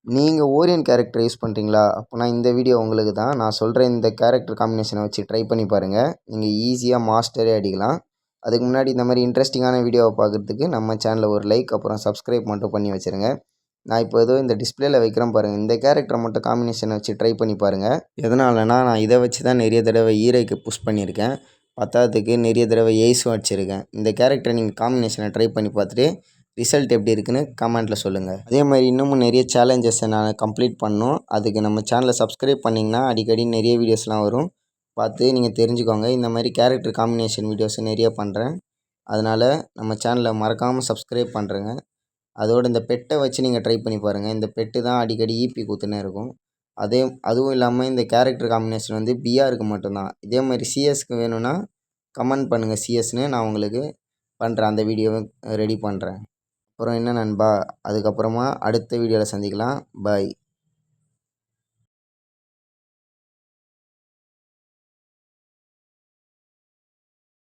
நீங்கள் ஓரியன் character use பண்ணுறீங்களா? அப்போனா இந்த வீடியோ உங்களுக்கு தான். நான் சொல்கிற இந்த கேரக்டர் காம்பினேஷனை வச்சு ட்ரை பண்ணி பாருங்கள். நீங்கள் ஈஸியாக மாஸ்டரே அடிக்கலாம். அதுக்கு முன்னாடி இந்த மாதிரி இன்ட்ரெஸ்டிங்கான வீடியோவை பார்க்குறதுக்கு நம்ம சேனலில் ஒரு லைக் அப்புறம் சப்ஸ்கிரைப் மட்டும் பண்ணி வச்சுருங்க. நான் இப்போ ஏதோ இந்த டிஸ்பிளேல வைக்கிறேன் பாருங்கள். இந்த கேரக்டரை மட்டும் காம்பினேஷனை வச்சு ட்ரை பண்ணி பாருங்கள். எதனாலனா நான் இதை வச்சு தான் நிறைய தடவை ஈரைக்கு புஷ் பண்ணியிருக்கேன். பத்தாததுக்கு நிறைய தடவை எய்ஸும் அடிச்சிருக்கேன். இந்த கேரக்டரை நீங்கள் காம்பினேஷனை ட்ரை பண்ணி பார்த்துட்டு ரிசல்ட் எப்படி இருக்குன்னு கமெண்ட்டில் சொல்லுங்கள். அதே மாதிரி இன்னமும் நிறைய சேலஞ்சஸை நான் கம்ப்ளீட் பண்ணணும். அதுக்கு நம்ம சேனலை சப்ஸ்கிரைப் பண்ணிங்கன்னா அடிக்கடி நிறைய வீடியோஸ்லாம் வரும். பார்த்து நீங்கள் தெரிஞ்சுக்கோங்க. இந்த மாதிரி கேரக்டர் காம்பினேஷன் வீடியோஸ் நிறைய பண்ணுறேன். அதனால் நம்ம சேனலை மறக்காமல் சப்ஸ்கிரைப் பண்ணுறேங்க. அதோடு இந்த பெட்டை வச்சு நீங்கள் ட்ரை பண்ணி பாருங்கள். இந்த பெட்டு தான் அடிக்கடி ஈபி குத்துனே இருக்கும். அதுவும் இல்லாமல் இந்த கேரக்டர் காம்பினேஷன் வந்து பிஆருக்கு மட்டும்தான். இதே மாதிரி சிஎஸ்க்கு வேணும்னா கமெண்ட் பண்ணுங்கள் சிஎஸ்ன்னு. நான் உங்களுக்கு பண்ணுறேன், அந்த வீடியோவை ரெடி பண்ணுறேன். அப்புறம் என்ன நண்பா, அதுக்கப்புறமா அடுத்த வீடியோவில் சந்திக்கலாம். பாய்.